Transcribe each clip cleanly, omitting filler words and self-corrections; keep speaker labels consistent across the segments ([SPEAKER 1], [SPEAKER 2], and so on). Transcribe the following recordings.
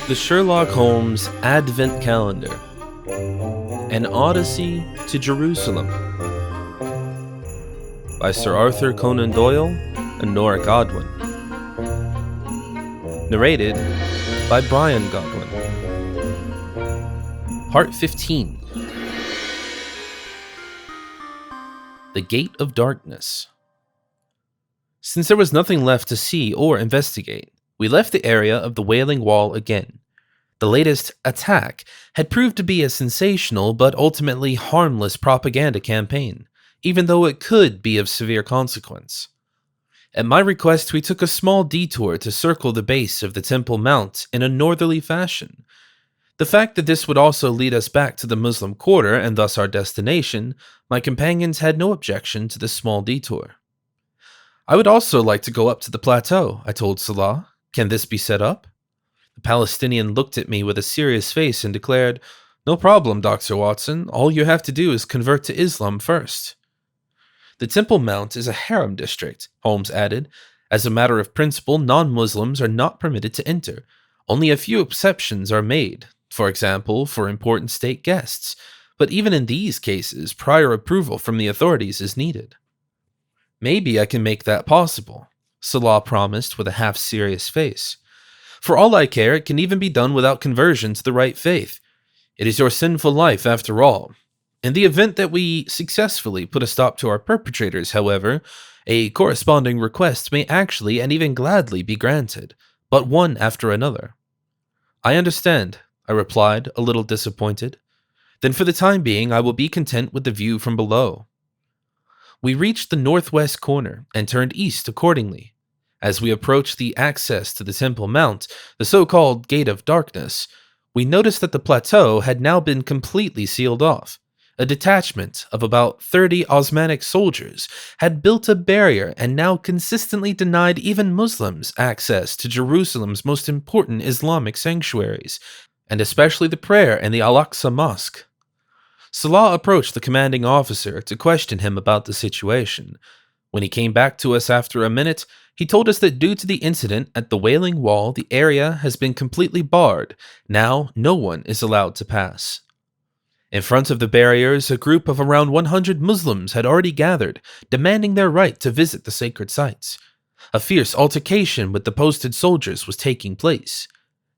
[SPEAKER 1] The Sherlock Holmes Advent Calendar. An Odyssey to Jerusalem. By Sir Arthur Conan Doyle and Nora Godwin. Narrated by Bryan Godwin. Part 15. The Gate of Darkness. Since there was nothing left to see or investigate, we left the area of the Wailing Wall again. The latest attack had proved to be a sensational but ultimately harmless propaganda campaign, even though it could be of severe consequence. At my request, we took a small detour to circle the base of the Temple Mount in a northerly fashion. The fact that this would also lead us back to the Muslim quarter and thus our destination, my companions had no objection to this small detour. I would also like to go up to the plateau, I told Salah. Can this be set up? The Palestinian looked at me with a serious face and declared, "No problem, Dr. Watson. All you have to do is convert to Islam first." The Temple Mount is a harem district, Holmes added. As a matter of principle, non-Muslims are not permitted to enter. Only a few exceptions are made, for example, for important state guests. But even in these cases, prior approval from the authorities is needed. "Maybe I can make that possible," Salah promised with a half-serious face. "For all I care, it can even be done without conversion to the right faith. It is your sinful life, after all. In the event that we successfully put a stop to our perpetrators, however, a corresponding request may actually and even gladly be granted, but one after another." "I understand," I replied, a little disappointed. "Then for the time being, I will be content with the view from below." We reached the northwest corner and turned east accordingly. As we approached the access to the Temple Mount, the so-called Gate of Darkness, we noticed that the plateau had now been completely sealed off. A detachment of about 30 Osmanic soldiers had built a barrier and now consistently denied even Muslims access to Jerusalem's most important Islamic sanctuaries, and especially the prayer in the Al-Aqsa Mosque. Salah approached the commanding officer to question him about the situation. When he came back to us after a minute, he told us that due to the incident at the Wailing Wall, the area has been completely barred. Now, no one is allowed to pass. In front of the barriers, a group of around 100 Muslims had already gathered, demanding their right to visit the sacred sites. A fierce altercation with the posted soldiers was taking place.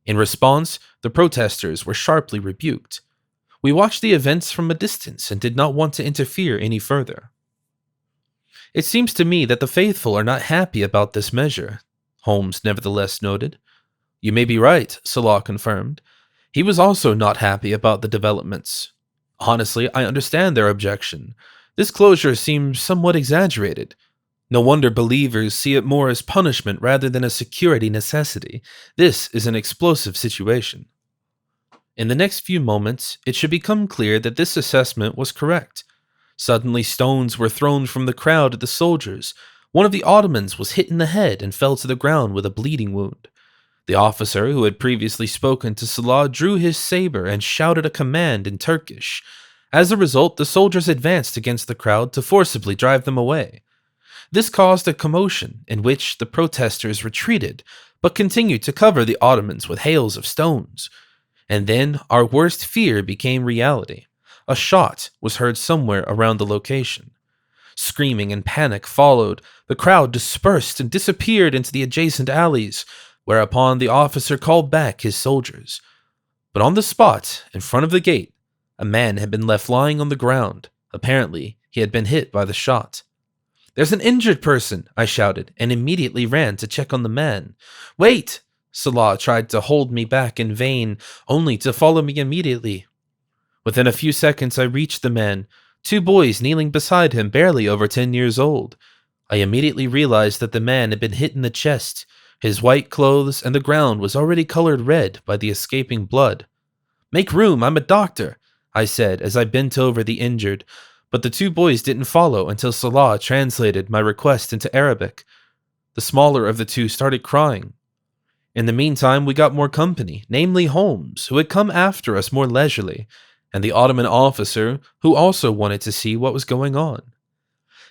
[SPEAKER 1] In response, the protesters were sharply rebuked. We watched the events from a distance and did not want to interfere any further. "It seems to me that the faithful are not happy about this measure," Holmes nevertheless noted. "You may be right," Salah confirmed. He was also not happy about the developments. "Honestly, I understand their objection. This closure seems somewhat exaggerated. No wonder believers see it more as punishment rather than a security necessity. This is an explosive situation." In the next few moments, it should become clear that this assessment was correct. Suddenly, stones were thrown from the crowd at the soldiers. One of the Ottomans was hit in the head and fell to the ground with a bleeding wound. The officer who had previously spoken to Salah drew his saber and shouted a command in Turkish. As a result, the soldiers advanced against the crowd to forcibly drive them away. This caused a commotion in which the protesters retreated, but continued to cover the Ottomans with hails of stones. And then our worst fear became reality. A shot was heard somewhere around the location. Screaming and panic followed. The crowd dispersed and disappeared into the adjacent alleys, whereupon the officer called back his soldiers. But on the spot, in front of the gate, a man had been left lying on the ground. Apparently, he had been hit by the shot. "There's an injured person," I shouted, and immediately ran to check on the man. "Wait!" Salah tried to hold me back in vain, only to follow me immediately. Within a few seconds I reached the man, 2 boys kneeling beside him barely over 10 years old. I immediately realized that the man had been hit in the chest. His white clothes and the ground was already colored red by the escaping blood. "Make room, I'm a doctor," I said as I bent over the injured, but the 2 boys didn't follow until Salah translated my request into Arabic. The smaller of the 2 started crying. In the meantime, we got more company, namely Holmes, who had come after us more leisurely, and the Ottoman officer, who also wanted to see what was going on.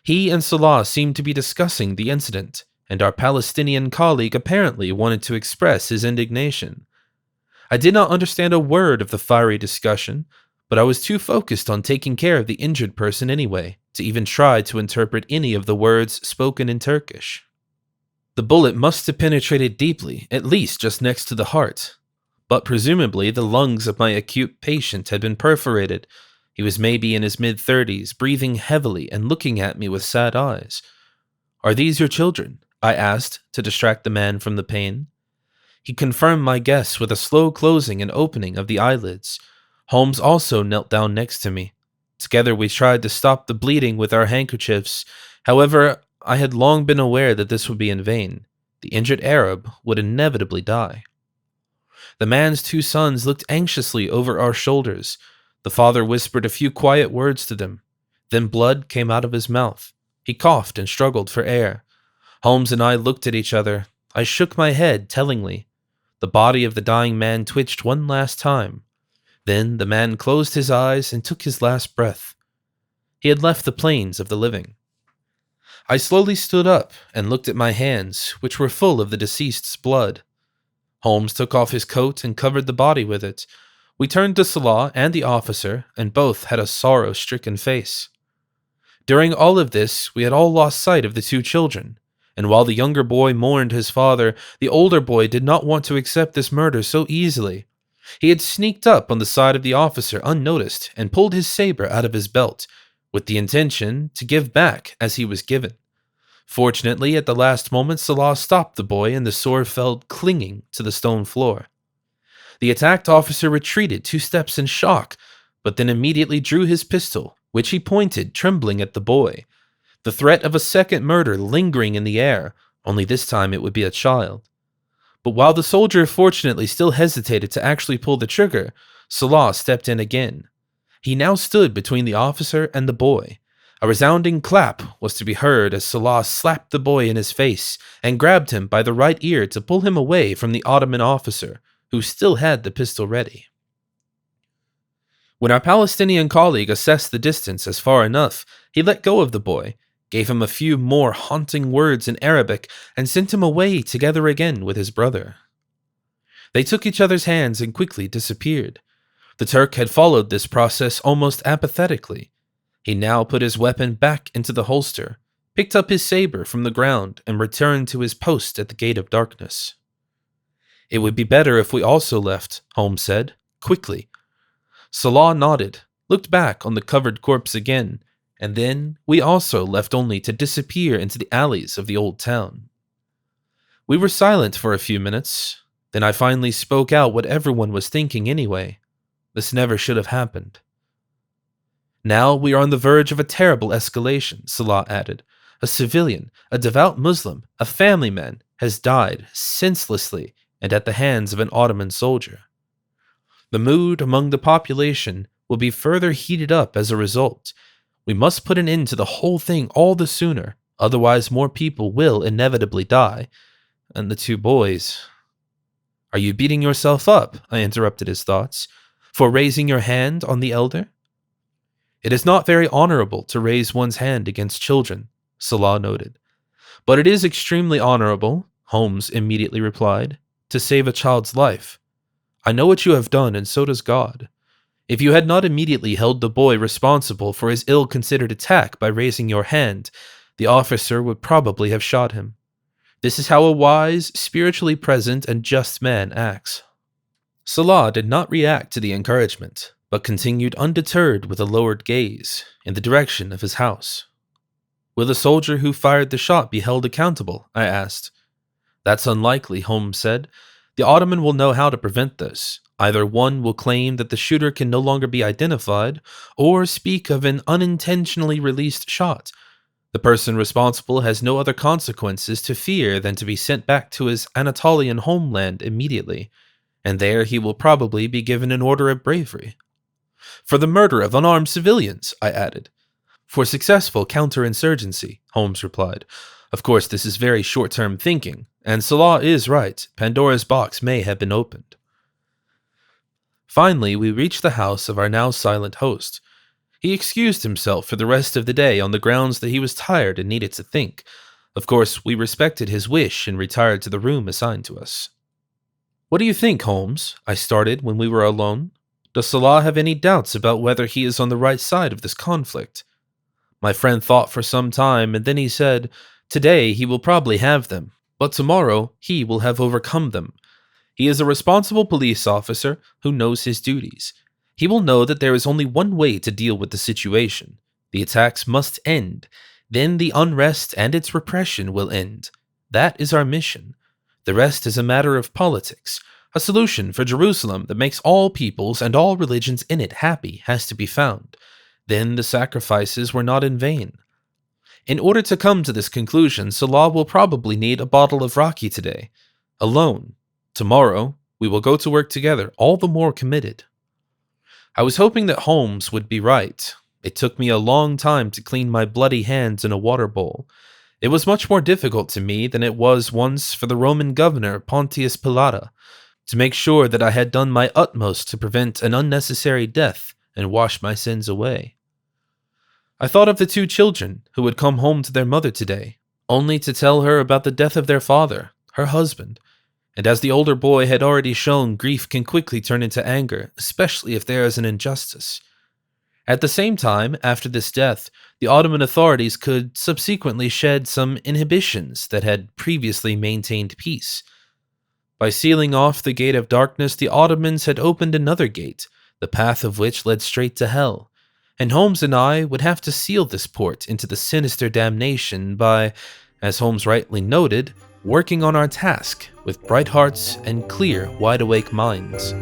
[SPEAKER 1] He and Salah seemed to be discussing the incident, and our Palestinian colleague apparently wanted to express his indignation. I did not understand a word of the fiery discussion, but I was too focused on taking care of the injured person anyway, to even try to interpret any of the words spoken in Turkish. The bullet must have penetrated deeply, at least just next to the heart, but presumably the lungs of my acute patient had been perforated. He was maybe in his mid-30s, breathing heavily and looking at me with sad eyes. "Are these your children?" I asked, to distract the man from the pain. He confirmed my guess with a slow closing and opening of the eyelids. Holmes also knelt down next to me. Together we tried to stop the bleeding with our handkerchiefs. However, I had long been aware that this would be in vain. The injured Arab would inevitably die. The man's two sons looked anxiously over our shoulders. The father whispered a few quiet words to them. Then blood came out of his mouth. He coughed and struggled for air. Holmes and I looked at each other. I shook my head tellingly. The body of the dying man twitched one last time. Then the man closed his eyes and took his last breath. He had left the plains of the living. I slowly stood up and looked at my hands, which were full of the deceased's blood. Holmes took off his coat and covered the body with it. We turned to Salah and the officer, and both had a sorrow-stricken face. During all of this, we had all lost sight of the two children, and while the younger boy mourned his father, the older boy did not want to accept this murder so easily. He had sneaked up on the side of the officer unnoticed and pulled his saber out of his belt, with the intention to give back as he was given. Fortunately, at the last moment, Salah stopped the boy and the sword fell clinging to the stone floor. The attacked officer retreated 2 steps in shock, but then immediately drew his pistol, which he pointed, trembling at the boy. The threat of a second murder lingering in the air, only this time it would be a child. But while the soldier fortunately still hesitated to actually pull the trigger, Salah stepped in again. He now stood between the officer and the boy. A resounding clap was to be heard as Salah slapped the boy in his face and grabbed him by the right ear to pull him away from the Ottoman officer, who still had the pistol ready. When our Palestinian colleague assessed the distance as far enough, he let go of the boy, gave him a few more haunting words in Arabic, and sent him away together again with his brother. They took each other's hands and quickly disappeared. The Turk had followed this process almost apathetically. He now put his weapon back into the holster, picked up his saber from the ground, and returned to his post at the Gate of Darkness. "It would be better if we also left," Holmes said, quickly. Salah nodded, looked back on the covered corpse again, and then we also left only to disappear into the alleys of the old town. We were silent for a few minutes. Then I finally spoke out what everyone was thinking anyway. This never should have happened. "Now we are on the verge of a terrible escalation," Salah added. "A civilian, a devout Muslim, a family man, has died senselessly and at the hands of an Ottoman soldier. The mood among the population will be further heated up as a result. We must put an end to the whole thing all the sooner, otherwise more people will inevitably die. And the 2 boys..." "Are you beating yourself up," I interrupted his thoughts, "for raising your hand on the elder?" "It is not very honorable to raise one's hand against children," Salah noted. "But it is extremely honorable," Holmes immediately replied, "to save a child's life. I know what you have done, and so does God. If you had not immediately held the boy responsible for his ill-considered attack by raising your hand, the officer would probably have shot him. This is how a wise, spiritually present, and just man acts." Salah did not react to the encouragement, but continued undeterred with a lowered gaze in the direction of his house. "Will the soldier who fired the shot be held accountable?" I asked. "That's unlikely," Holmes said. "The Ottoman will know how to prevent this. Either one will claim that the shooter can no longer be identified, or speak of an unintentionally released shot. The person responsible has no other consequences to fear than to be sent back to his Anatolian homeland immediately, and there he will probably be given an order of bravery." "For the murder of unarmed civilians," I added. "For successful counterinsurgency," Holmes replied. "Of course, this is very short-term thinking, and Salah is right. Pandora's box may have been opened." Finally, we reached the house of our now silent host. He excused himself for the rest of the day on the grounds that he was tired and needed to think. Of course, we respected his wish and retired to the room assigned to us. "What do you think, Holmes?" I started when we were alone. "Does Salah have any doubts about whether he is on the right side of this conflict?" My friend thought for some time, and then he said, "Today he will probably have them, but tomorrow he will have overcome them. He is a responsible police officer who knows his duties. He will know that there is only one way to deal with the situation. The attacks must end. Then the unrest and its repression will end. That is our mission. The rest is a matter of politics. A solution for Jerusalem that makes all peoples and all religions in it happy has to be found. Then the sacrifices were not in vain. In order to come to this conclusion, Salah will probably need a bottle of raki today. Alone. Tomorrow, we will go to work together, all the more committed." I was hoping that Holmes would be right. It took me a long time to clean my bloody hands in a water bowl. It was much more difficult to me than it was once for the Roman governor Pontius Pilate, to make sure that I had done my utmost to prevent an unnecessary death and wash my sins away. I thought of the two children who had come home to their mother today, only to tell her about the death of their father, her husband, and as the older boy had already shown, grief can quickly turn into anger, especially if there is an injustice. At the same time, after this death, the Ottoman authorities could subsequently shed some inhibitions that had previously maintained peace. By sealing off the Gate of Darkness, the Ottomans had opened another gate, the path of which led straight to hell, and Holmes and I would have to seal this port into the sinister damnation by, as Holmes rightly noted, working on our task with bright hearts and clear, wide-awake minds.